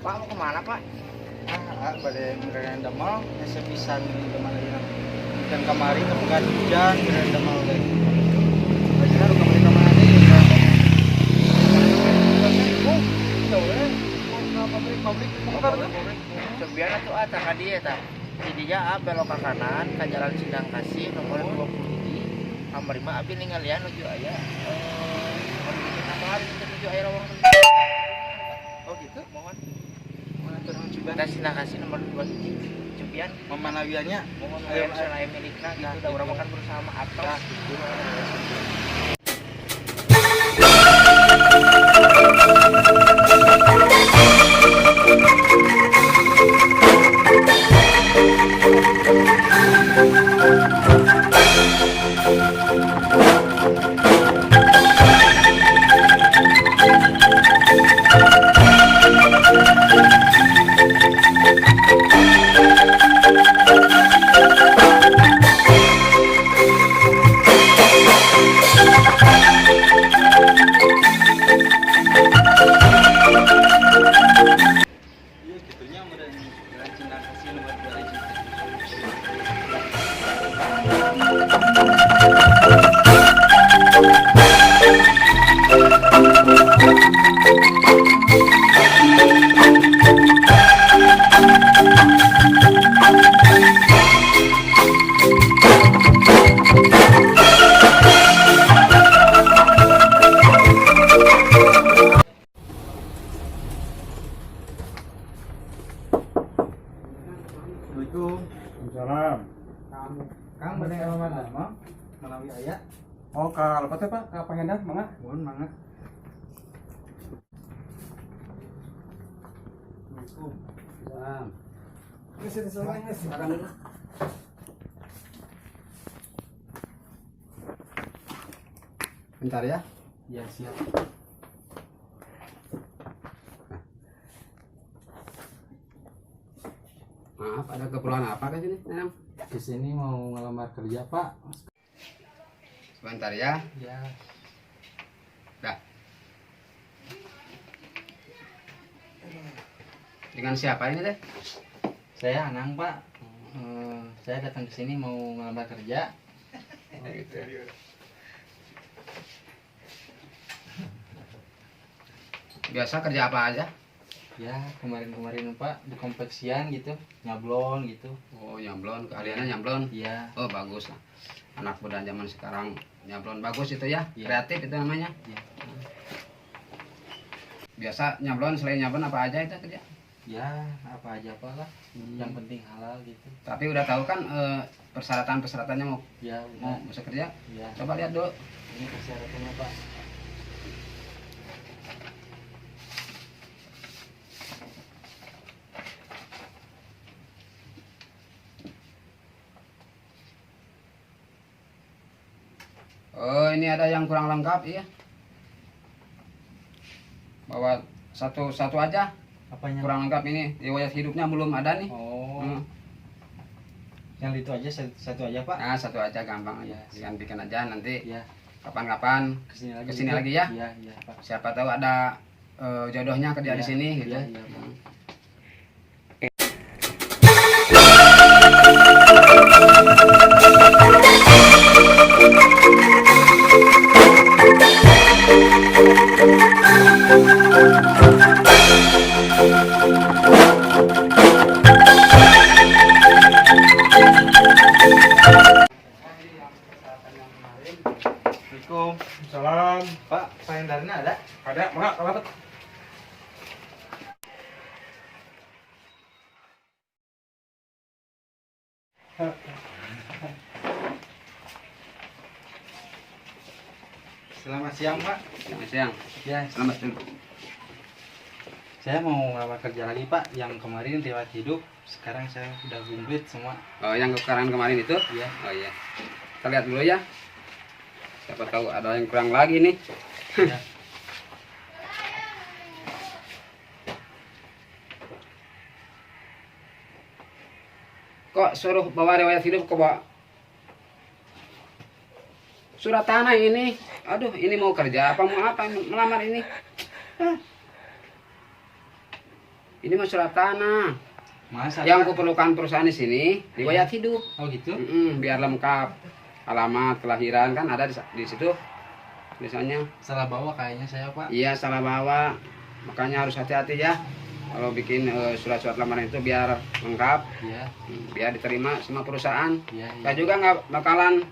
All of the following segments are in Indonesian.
Pak mau kemana Pak? Pada merenda mal sepisan teman lagi dan kamari kemudian hujan merenda mal lagi bagaimana lu kembali kemana nih pabrik Sebiana tuh tak ka dieu tah. Di dia belok ke kanan ke jalan Sindang Kasih nomor 20 kamari mah abi ninggalian nuju aya menuju kamari menuju aya lowong. oh gitu Mohon. mana tuh nang Ciban Kita Sindang Kasih nomor 27 Cepian. memanawiannya Mohon saya milikna gitu udah urang makan bersama atau iya gitunya udah jalan Cindang Kasih nomor 2 Assalamualaikum. Salam. Kang bener alamat nama Manawi aya. Oh, kalau teh Pak, ka Pahendak mangga. Mohon mangga. Assalamualaikum. Salam. Geus teh selesai geus. Makan dulu. Bentar ya. Ya siap. Maaf, ada keperluan apa ke sini, Nenang? Di sini mau ngelamar kerja, Pak. Sebentar ya. Ya. Dah. Dengan siapa ini teh? Saya Anang, Pak. Saya datang ke sini mau ngelamar kerja. Oh, gitu. Biasa kerja apa aja? Ya, kemarin-kemarin Pak di konveksian gitu, nyablon gitu. Oh, nyablon, keahliannya nyablon. Iya. Oh, bagus lah. Anak muda zaman sekarang nyablon bagus itu ya. Iya. Kreatif itu namanya. Iya. Biasa nyablon, selain nyablon apa aja itu kerja? Ya, apa aja Pak lah. Yang penting halal gitu. Tapi udah tahu kan persyaratan-persyaratannya mau Ya, mau udah. masuk kerja? Ya. Coba lihat dulu. Ini persyaratannya Pak. Oh, ini ada yang kurang lengkap, iya. Bawa satu aja. Apanya? Kurang lengkap ini. Riwayat hidupnya belum ada nih. Oh, Hmm. yang itu aja satu aja Pak. Nah, satu aja gampang aja. Bikin aja nanti Ya, kapan-kapan kesini lagi ya. Iya, iya Pak. Siapa tahu ada jodohnya kerja di Iya, sini gitu. iya, iya, Pak. Assalamualaikum. Salam. Pak, kalendarnya ada? Ada, mangga kalau Selamat siang Pak. Selamat siang. Ya, Selamat siang. saya mau ngelamar kerja lagi Pak. Yang kemarin riwayat hidup, sekarang saya udah komplit semua. Oh, yang kemarin itu? Iya. Oh iya. Kita lihat dulu ya. Siapa tahu ada yang kurang lagi nih. Ya. Kok suruh bawa riwayat hidup kok bawa surat tanah ini? Aduh, ini mau kerja apa mau apa melamar ini? Hah. Ini mah surat tanah. Masa Yang kuperlukan perusahaan di sini riwayat hidup. Oh gitu. Biar lengkap. Alamat kelahiran kan ada di situ. Biasanya. Salah bawa kayaknya saya, Pak. Iya, salah bawa. Makanya harus hati-hati ya. Kalau bikin surat-surat lamaran itu biar lengkap. Iya. Biar diterima sama perusahaan. Iya. Saya juga nggak bakalan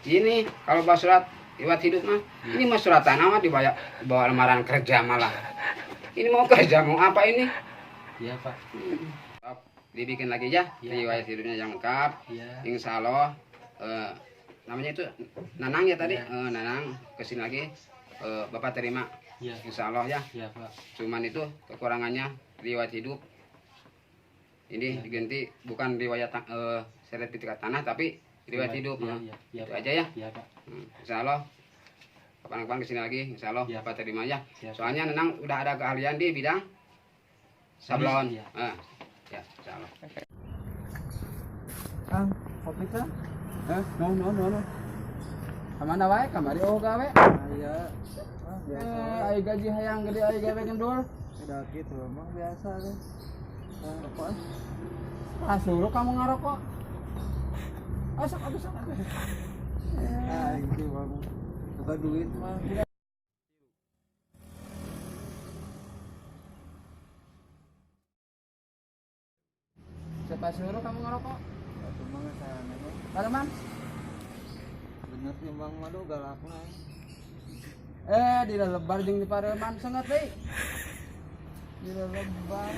ini kalau bawa surat riwayat hidup mah. Ini mah surat tanah mah bawa lamaran kerja malah. Ini mau kerja mau apa ini? Iya, Pak. Dibikin lagi ya Iya. riwayat hidupnya yang lengkap. Iya. Insya Allah namanya itu Nanang ya tadi. Iya. Nanang kesini lagi Bapak terima. Iya. Insya Allah ya. Iya, Pak. Cuman itu kekurangannya riwayat hidup. Ini diganti bukan riwayat sertifikat tanah tapi riwayat hidup. Iya, Nah, iya, iya, itu Pak. aja ya. Iya, Pak. Insya Allah kapan-kapan kesini lagi. Insya Allah Iya. Bapak terima ya. Siap. Soalnya Nenang udah ada keahlian di bidang sablon. Iya. Ya, insya Allah. Kopi kan? No. Kamana wae kamari gawe. Iya. Ai gaji hayang gede ai gawe gendul. Udah gitu, emang biasa deh. Apaan? Suruh kamu ngarokok. Sok. Ah, itu bang. Apa duit mah? Siapa suruh kamu ngerokok? Satu mah sana. Pareman? Bener sih bang, madu galakna. Di lebar jeung di Pareman sangat deui. Di lebar.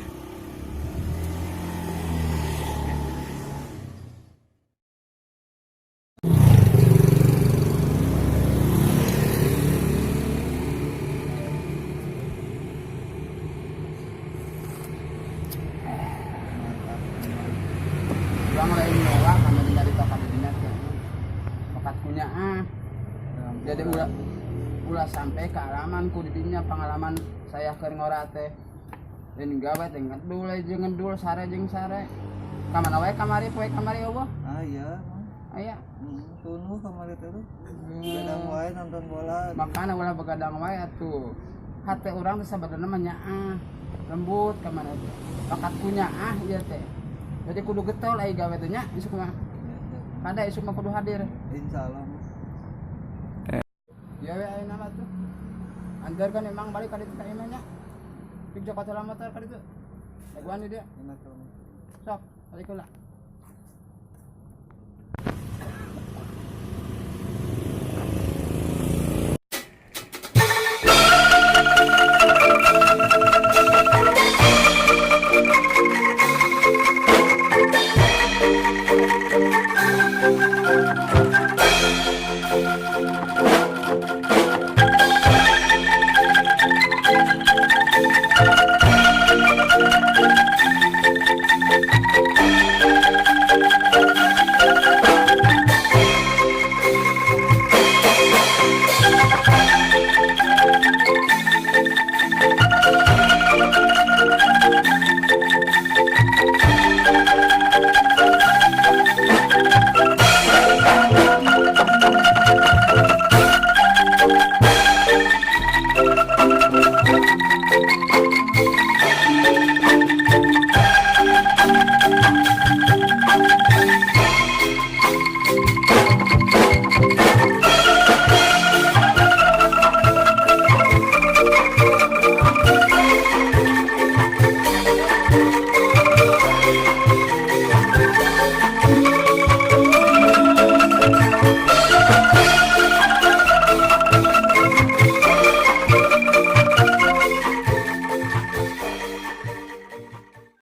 Bang lain nolak karena dari tokat dinas ya. Tokat punya Jadi ulah sampai ke alamanku di dinya pengalaman saya ke ngora teh. Dan gawe teh ngedul jeung ngedul sare jeung sare. Kamana wae kamari poe kamari eueuh. Ah iya. Aya. Tunu kamari teh. Gadang wae nonton bola. Makana ulah begadang wae atuh. Hate urang teh sabadana mah nyaah. Lembut kamana teh. Bakat punya ieu teh. Jadi kudu getol ai gawe teh nya isuk mah. Kada isuk mah kudu hadir. Insyaallah. Ya we aya nama tuh. Antarkan emang balik ka ditu ka imahnya. Pig jok hotel motor ka ditu. Daguan dia. Enak kalau. Sok, balik heula.